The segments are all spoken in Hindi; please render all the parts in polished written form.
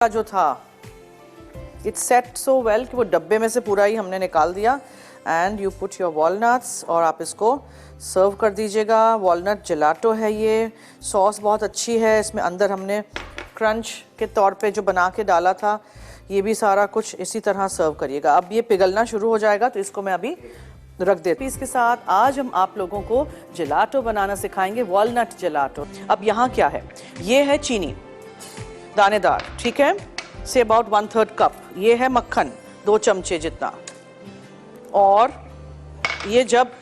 का जो था इट सेट सो वेल कि वो डब्बे में से पूरा ही हमने निकाल दिया। And you put your walnuts और आप इसको सर्व कर दीजिएगा। वॉलनट जेलाटो है ये। सॉस बहुत अच्छी है, इसमें अंदर हमने क्रंच के तौर पे जो बना के डाला था, ये भी सारा कुछ इसी तरह सर्व करिएगा। अब ये पिघलना शुरू हो जाएगा तो इसको मैं अभी रख देती हूँ। इसके साथ आज हम आप लोगों को जेलाटो बनाना सिखाएंगे, वॉलनट जेलाटो। अब यहाँ क्या है, ये है चीनी दानेदार, ठीक है, से अबाउट 1/3 कप। ये है मक्खन 2 चमचे जितना। और ये जब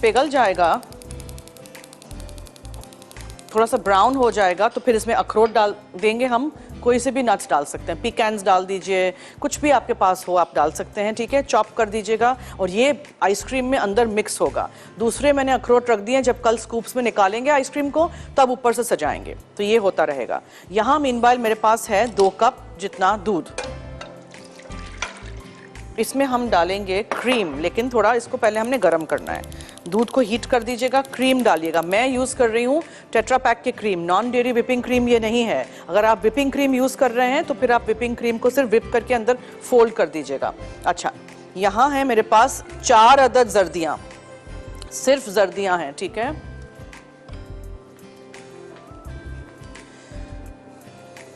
पिघल जाएगा, थोड़ा सा ब्राउन हो जाएगा, तो फिर इसमें अखरोट डाल देंगे हम। कोई से भी नट्स डाल सकते हैं, पिकैन्स डाल दीजिए, कुछ भी आपके पास हो आप डाल सकते हैं, ठीक है। चॉप कर दीजिएगा और ये आइसक्रीम में अंदर मिक्स होगा। दूसरे मैंने अखरोट रख दिए, जब कल स्कूप्स में निकालेंगे आइसक्रीम को तब ऊपर से सजाएंगे, तो ये होता रहेगा। यहाँ मीनवाइल मेरे पास है 2 कप जितना दूध। इसमें हम डालेंगे क्रीम, लेकिन थोड़ा इसको पहले हमने गर्म करना है। दूध को हीट कर दीजिएगा, क्रीम डालिएगा। मैं यूज़ कर रही हूँ टेट्रा पैक की cream, non dairy whipping cream ये नहीं है। अगर आप विपिंग क्रीम यूज़ कर रहे हैं तो फिर आप विपिंग क्रीम को सिर्फ विप करके अंदर फोल्ड कर दीजिएगा। अच्छा, यहाँ है मेरे पास 4 अदद जर्दियाँ, सिर्फ जर्दियाँ हैं, ठीक है।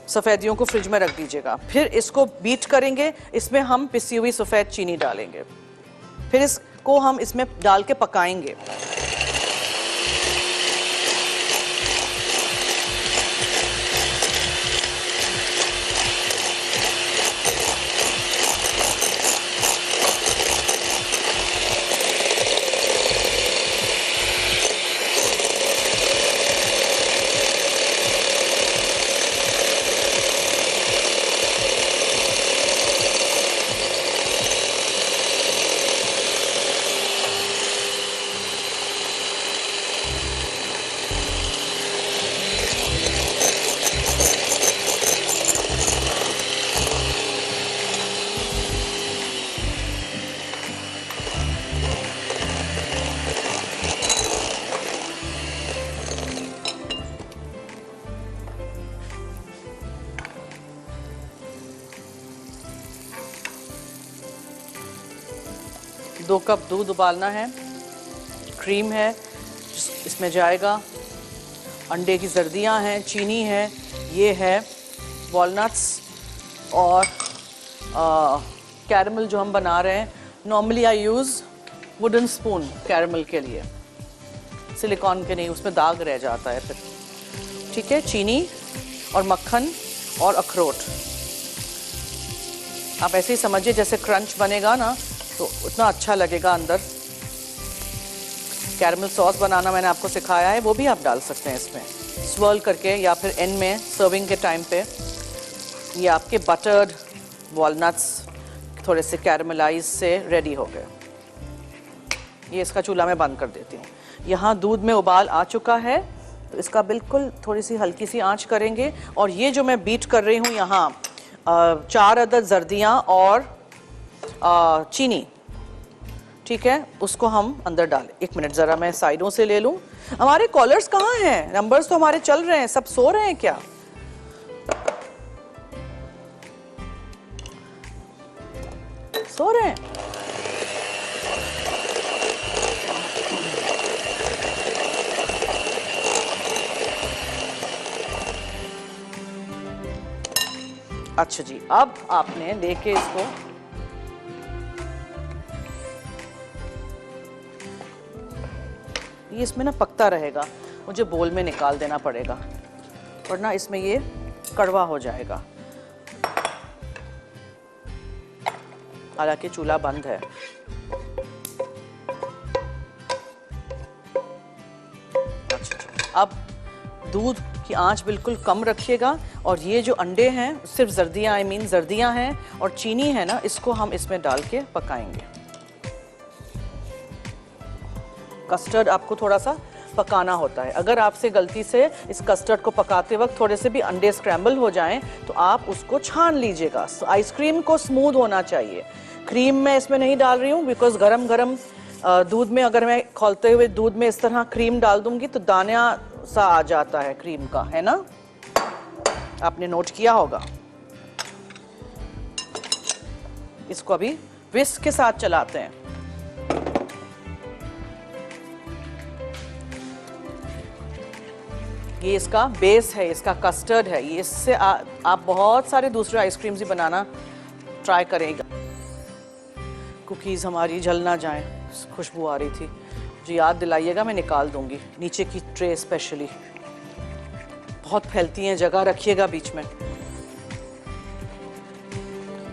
सफ़ेदियों को फ्रिज में रख दीजिएगा। फिर इसको बीट करेंगे, इसमें हम पिसी हुई सफ़ेद चीनी डालेंगे। फिर इसको हम इसमें डाल के पकाएंगे। दो कप दूध उबालना है, क्रीम है इसमें जाएगा, अंडे की जर्दियाँ हैं, चीनी है, ये है वॉलनट्स और कैरमल जो हम बना रहे हैं। Normally I use wooden spoon caramel के लिए, सिलिकॉन के नहीं, उसमें दाग रह जाता है फिर, ठीक है। चीनी और मक्खन और अखरोट, आप ऐसे ही समझिए जैसे क्रंच बनेगा ना तो उतना अच्छा लगेगा अंदर। कैरमल सॉस बनाना मैंने आपको सिखाया है, वो भी आप डाल सकते हैं इसमें स्वर्ल करके, या फिर एंड में सर्विंग के टाइम पे। ये आपके बटर्ड वॉलनट्स थोड़े से कैरमलाइज से रेडी हो गए। ये इसका चूल्हा मैं बंद कर देती हूँ। यहाँ दूध में उबाल आ चुका है, तो इसका बिल्कुल थोड़ी सी हल्की सी आंच करेंगे। और ये जो मैं बीट कर रही हूँ यहाँ 4 अदद जर्दियाँ और चीनी, ठीक है, उसको हम अंदर डालें। 1 मिनट ज़रा मैं साइडों से ले लूँ। हमारे कॉलर्स कहाँ हैं? नंबर्स तो हमारे चल रहे हैं, सब सो रहे हैं क्या? सो रहे हैं? अच्छा जी, अब आपने लेके इसको ये इसमें ना पकता रहेगा, मुझे बोल में निकाल देना पड़ेगा वरना इसमें ये कड़वा हो जाएगा। हालांकि चूल्हा बंद है। अच्छा, अब दूध की आंच बिल्कुल कम रखिएगा। और ये जो अंडे हैं, सिर्फ जर्दियाँ, आई मीन जर्दियाँ हैं और चीनी है ना, इसको हम इसमें डाल के पकाएंगे। कस्टर्ड आपको थोड़ा सा पकाना होता है। अगर आपसे गलती से इस कस्टर्ड को पकाते वक्त थोड़े से भी अंडे स्क्रैम्बल हो जाएं तो आप उसको छान लीजिएगा। आइसक्रीम को स्मूथ होना चाहिए। क्रीम मैं इसमें नहीं डाल रही हूँ बिकॉज गरम गरम दूध में अगर मैं खौलते हुए दूध में इस तरह क्रीम डाल दूंगी तो दाना सा आ जाता है क्रीम का, है ना। आपने नोट किया होगा। इसको अभी विस्क के साथ चलाते हैं। ये इसका बेस है, इसका कस्टर्ड है। ये इससे आप बहुत सारे दूसरे आइसक्रीम्स ही बनाना ट्राई करेगा। कुकीज़ हमारी जल ना जाए, खुशबू आ रही थी, मुझे याद दिलाइएगा, मैं निकाल दूंगी। नीचे की ट्रे स्पेशली बहुत फैलती हैं, जगह रखिएगा बीच में।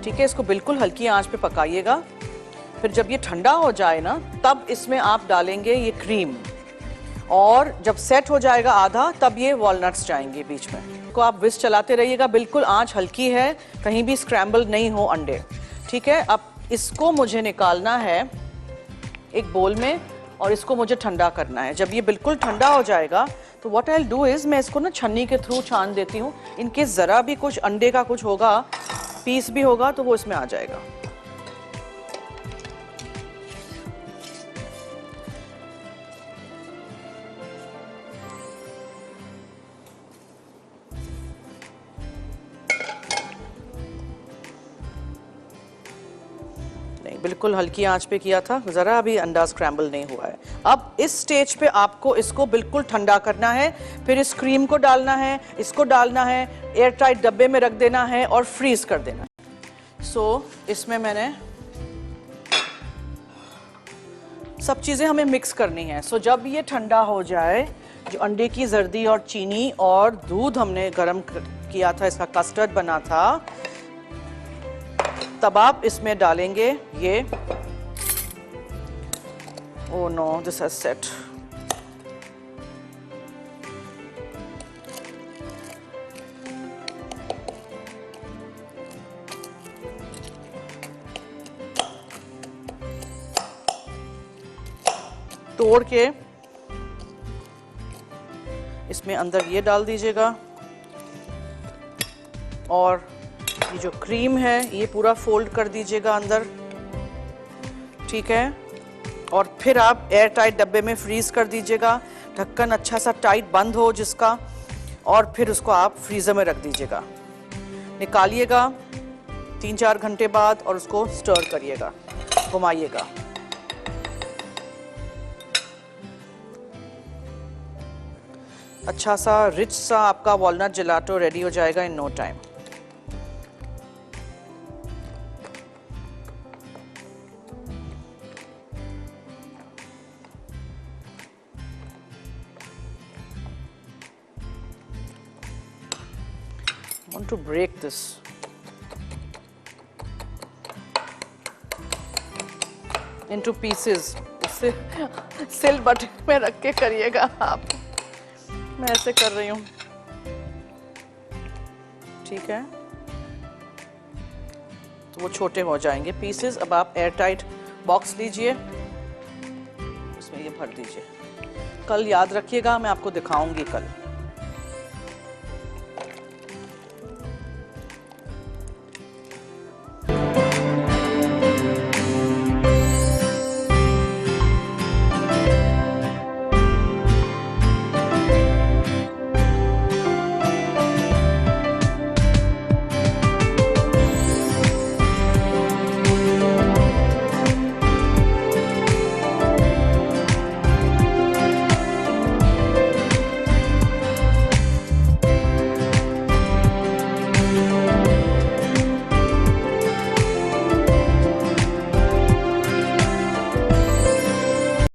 ठीक है, इसको बिल्कुल हल्की आंच पे पकाइएगा। फिर जब ये ठंडा हो जाए ना, तब इसमें आप डालेंगे ये क्रीम, और जब सेट हो जाएगा आधा, तब ये वॉलनट्स जाएंगे बीच में। को आप विस्क चलाते रहिएगा, बिल्कुल आंच हल्की है, कहीं भी स्क्रैम्बल नहीं हो अंडे। ठीक है, अब इसको मुझे निकालना है एक बोल में, और इसको मुझे ठंडा करना है। जब ये बिल्कुल ठंडा हो जाएगा तो what I will do is, मैं इसको ना छन्नी के थ्रू छान देती हूँ। इनके ज़रा भी कुछ अंडे का कुछ होगा, पीस भी होगा, तो वो इसमें आ जाएगा। बिल्कुल हल्की आंच पे किया था, ज़रा भी अंडा स्क्रैम्बल नहीं हुआ है। अब इस स्टेज पे आपको इसको बिल्कुल ठंडा करना है, फिर इस क्रीम को डालना है, इसको डालना है, एयर टाइट डब्बे में रख देना है और फ्रीज कर देना है। सो इसमें मैंने सब चीज़ें हमें मिक्स करनी है। सो जब ये ठंडा हो जाए, जो अंडे की जर्दी और चीनी और दूध हमने गर्म किया था, इसका कस्टर्ड बना था, तब आप इसमें डालेंगे ये, oh no this has set, तोड़ के इसमें अंदर ये डाल दीजिएगा, और ये जो क्रीम है ये पूरा फोल्ड कर दीजिएगा अंदर। ठीक है, और फिर आप एयर टाइट डब्बे में फ्रीज कर दीजिएगा, ढक्कन अच्छा सा टाइट बंद हो जिसका, और फिर उसको आप फ्रीजर में रख दीजिएगा। निकालिएगा 3-4 घंटे बाद और उसको स्टर करिएगा, घुमाइएगा। अच्छा सा रिच सा आपका वॉलनट जेलाटो रेडी हो जाएगा in no time. Want to break this. Into pieces. इसे सिल बटन में रख के करिएगा आप, मैं ऐसे कर रही हूँ। ठीक है, तो वो छोटे हो जाएंगे पीसेस। अब आप एयर टाइट बॉक्स लीजिए, उसमें ये भर दीजिए। कल याद रखिएगा, मैं आपको दिखाऊंगी कल।